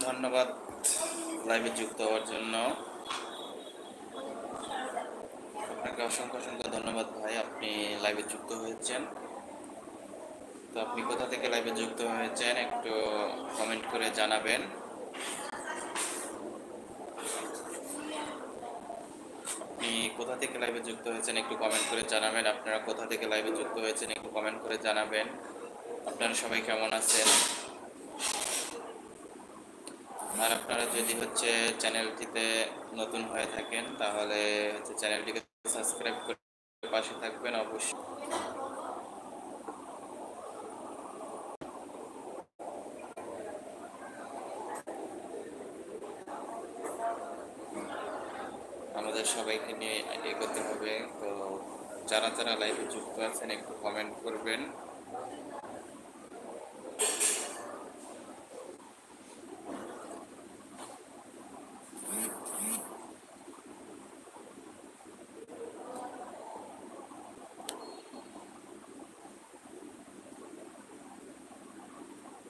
ধন্যবাদ লাইভে যুক্ত হওয়ার জন্য। আপনাকে অসংখ্য অসংখ্য ধন্যবাদ ভাই, আপনি লাইভে যুক্ত হয়েছেন। তো আপনি কোথা থেকে লাইভে যুক্ত হয়েছেন একটু কমেন্ট করে জানাবেন। আপনি কোথা থেকে লাইভে যুক্ত হয়েছেন একটু কমেন্ট করে জানাবেন। আপনারা কোথা থেকে লাইভে যুক্ত হয়েছেন একটু কমেন্ট করে জানাবেন। আপনারা সবাই কেমন আছেন? আর আপনারা যদি চ্যানেলটিতে নতুন হয়ে থাকেন তাহলে চ্যানেলটিকে সাবস্ক্রাইব করে পাশে থাকবেন অবশ্যই। আমাদের সবাইকে নিয়ে এগোতে হবে। তো যারা যারা লাইভে যুক্ত আছেন একটু কমেন্ট করবেন।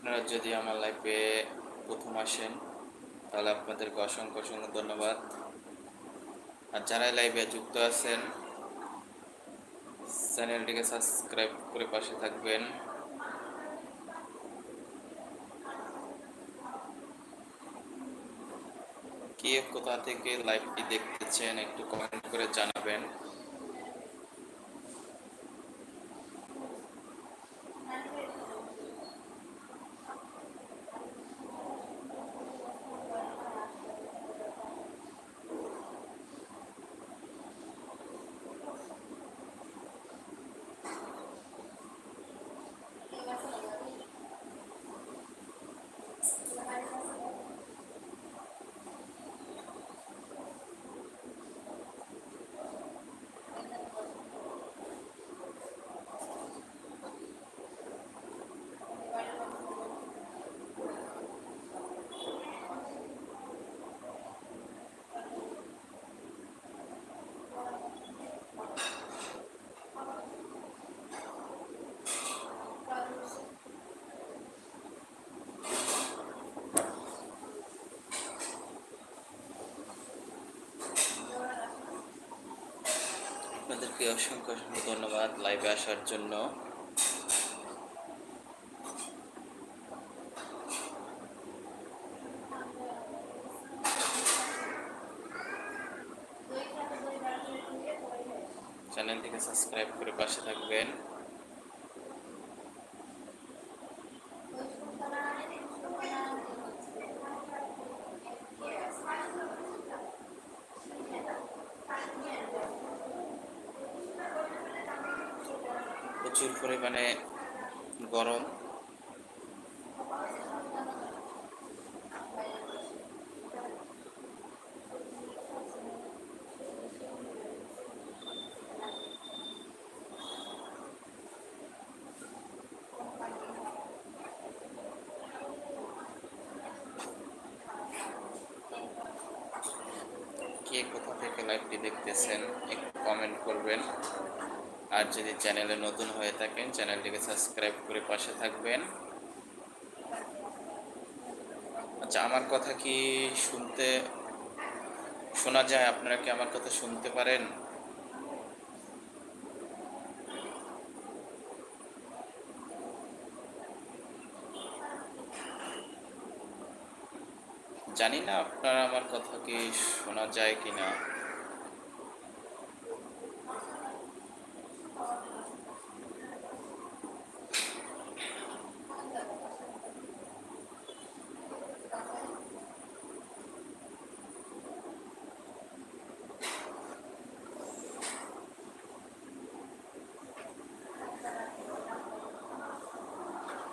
আপনারা যদি আমার লাইভে প্রথম আসেন তাহলে আপনাদেরকে অসংখ্য অসংখ্য ধন্যবাদ। আর যারা লাইভে যুক্ত আছেন চ্যানেলটিকে সাবস্ক্রাইব করে পাশে থাকবেন। কে কোথা থেকে লাইভটি দেখতেছেন একটু কমেন্ট করে জানাবেন। আপনাদেরকে অসংখ্য অসংখ্য ধন্যবাদ লাইভে আসার জন্য। চ্যানেলটিকে সাবস্ক্রাইব করে পাশে থাকবেন। প্রচুর পরিমাণে গরম। কে কোথা থেকে লাইভটি দেখতেছেন একটু কমেন্ট করবেন। আর যদি চ্যানেলে নতুন হয়ে থাকেন চ্যানেলটিকে সাবস্ক্রাইব করে পাশে থাকবেন। আচ্ছা, আমার কথা কি শোনা যায়? আপনারা কি আমার কথা শুনতে পারেন? জানি না আপনারা আমার কথা কি শোনা যায় কিনা।